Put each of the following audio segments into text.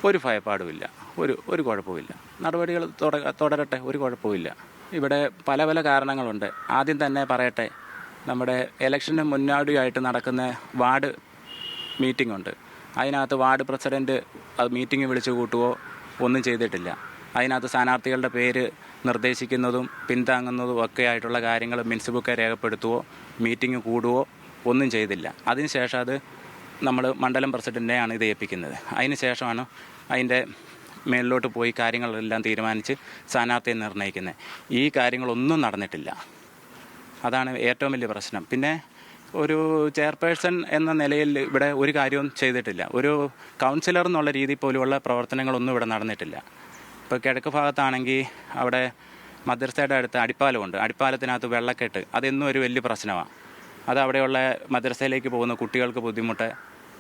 ഒരു ഭയപ്പാടുമില്ല, ഒരു കുഴപ്പമില്ല. നടപടികൾ തുടരട്ടെ, ഒരു കുഴപ്പമില്ല. ഇവിടെ പല പല കാരണങ്ങളുണ്ട്. ആദ്യം തന്നെ പറയട്ടെ, നമ്മുടെ ഇലക്ഷന് മുന്നോടിയായിട്ട് നടക്കുന്ന വാർഡ് മീറ്റിംഗ് ഉണ്ട്. അതിനകത്ത് വാർഡ് പ്രസിഡൻറ്റ് അത് മീറ്റിംഗ് വിളിച്ചു കൂട്ടുകയോ ഒന്നും ചെയ്തിട്ടില്ല. അതിനകത്ത് സ്ഥാനാർത്ഥികളുടെ പേര് നിർദ്ദേശിക്കുന്നതും പിന്താങ്ങുന്നതും ഒക്കെ ആയിട്ടുള്ള കാര്യങ്ങൾ മിൻസ് ബുക്ക് രേഖപ്പെടുത്തുകയോ മീറ്റിംഗ് കൂടുകയോ ഒന്നും ചെയ്തില്ല. അതിനുശേഷം അത് നമ്മൾ മണ്ഡലം പ്രസിഡൻറ്റിനെയാണ് ഇത് ഏൽപ്പിക്കുന്നത്. അതിന് ശേഷമാണ് അതിൻ്റെ മേളിലോട്ട് പോയി കാര്യങ്ങളെല്ലാം തീരുമാനിച്ച് സ്ഥാനാർത്ഥിയെ നിർണ്ണയിക്കുന്നത്. ഈ കാര്യങ്ങളൊന്നും നടന്നിട്ടില്ല. അതാണ് ഏറ്റവും വലിയ പ്രശ്നം. പിന്നെ ഒരു ചെയർപേഴ്സൺ എന്ന നിലയിൽ ഇവിടെ ഒരു കാര്യവും ചെയ്തിട്ടില്ല. ഒരു കൗൺസിലർ എന്നുള്ള രീതിയിൽ പോലുമുള്ള പ്രവർത്തനങ്ങളൊന്നും ഇവിടെ നടന്നിട്ടില്ല. ഇപ്പോൾ കിഴക്ക് ഭാഗത്താണെങ്കിൽ അവിടെ മദ്രസയുടെ അടുത്ത് അടിപ്പാലമുണ്ട്. അടിപ്പാലത്തിനകത്ത് വെള്ളക്കെട്ട് അതെന്നും ഒരു വലിയ പ്രശ്നമാണ്. അത് അവിടെയുള്ള മദ്രസയിലേക്ക് പോകുന്ന കുട്ടികൾക്ക് ബുദ്ധിമുട്ട്,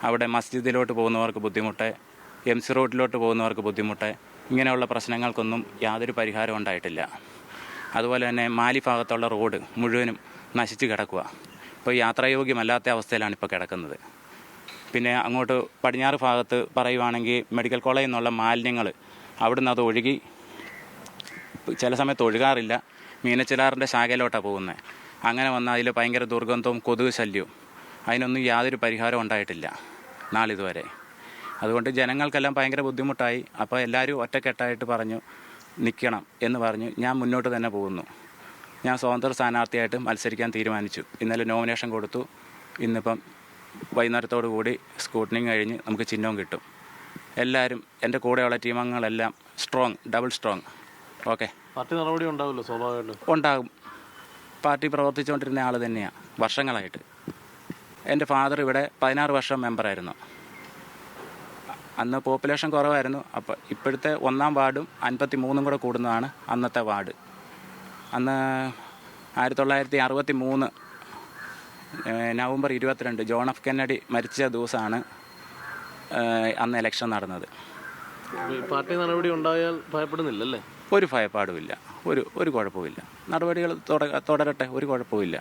അവിടെ മസ്ജിദിലോട്ട് പോകുന്നവർക്ക് ബുദ്ധിമുട്ട്, MC റോഡിലോട്ട് പോകുന്നവർക്ക് ബുദ്ധിമുട്ട്, ഇങ്ങനെയുള്ള പ്രശ്നങ്ങൾക്കൊന്നും യാതൊരു പരിഹാരം ഉണ്ടായിട്ടില്ല. അതുപോലെ തന്നെ മാലി ഭാഗത്തുള്ള റോഡ് മുഴുവനും നശിച്ച് കിടക്കുക. ഇപ്പോൾ യാത്രായോഗ്യമല്ലാത്ത അവസ്ഥയിലാണ് ഇപ്പോൾ കിടക്കുന്നത്. പിന്നെ അങ്ങോട്ട് പടിഞ്ഞാറ് ഭാഗത്ത് പറയുവാണെങ്കിൽ മെഡിക്കൽ കോളേജിൽ നിന്നുള്ള മാലിന്യങ്ങൾ അവിടുന്ന് അത് ഒഴുകി, ചില സമയത്ത് ഒഴുകാറില്ല, മീനച്ചിലാറിൻ്റെ ശാഖയിലോട്ടാണ് പോകുന്നത്. അങ്ങനെ വന്നാൽ അതിൽ ഭയങ്കര ദുർഗന്ധവും കൊതുക് ശല്യവും. അതിനൊന്നും യാതൊരു പരിഹാരം ഉണ്ടായിട്ടില്ല നാളിതുവരെ. അതുകൊണ്ട് ജനങ്ങൾക്കെല്ലാം ഭയങ്കര ബുദ്ധിമുട്ടായി. അപ്പോൾ എല്ലാവരും ഒറ്റക്കെട്ടായിട്ട് പറഞ്ഞു നിൽക്കണം എന്ന് പറഞ്ഞു ഞാൻ മുന്നോട്ട് തന്നെ പോകുന്നു. ഞാൻ സ്വതന്ത്ര സ്ഥാനാർത്ഥിയായിട്ട് മത്സരിക്കാൻ തീരുമാനിച്ചു. ഇന്നലെ നോമിനേഷൻ കൊടുത്തു. ഇന്നിപ്പം വൈകുന്നേരത്തോടു കൂടി സ്കൂട്ടനിങ് കഴിഞ്ഞ് നമുക്ക് ചിഹ്നവും കിട്ടും. എല്ലാവരും എൻ്റെ കൂടെയുള്ള ടീമംഗങ്ങളെല്ലാം strong, double strong. Okay, party നടപടി ഉണ്ടാവുമല്ലോ സ്വാഭാവികമായിട്ടും? ഉണ്ടാകും. പാർട്ടി പ്രവർത്തിച്ചുകൊണ്ടിരുന്ന ആൾ തന്നെയാണ് വർഷങ്ങളായിട്ട്. എൻ്റെ ഫാദർ ഇവിടെ 16 വർഷം മെമ്പറായിരുന്നു. അന്ന് പോപ്പുലേഷൻ കുറവായിരുന്നു. അപ്പോൾ ഇപ്പോഴത്തെ 1-ാം വാർഡും 53 കൂടെ കൂടുന്നതാണ് അന്നത്തെ വാർഡ്. അന്ന് 1963 നവംബർ 22 ജോൺ എഫ് കെന്നഡി മരിച്ച ദിവസമാണ് അന്ന് ഇലക്ഷൻ നടന്നത്. പാർട്ടി നടപടി ഉണ്ടായാൽ ഭയപ്പെടുന്നില്ലല്ലേ? ഒരു ഭയപ്പാടുമില്ല, ഒരു കുഴപ്പമില്ല. നടപടികൾ തുടരട്ടെ, ഒരു കുഴപ്പമില്ല.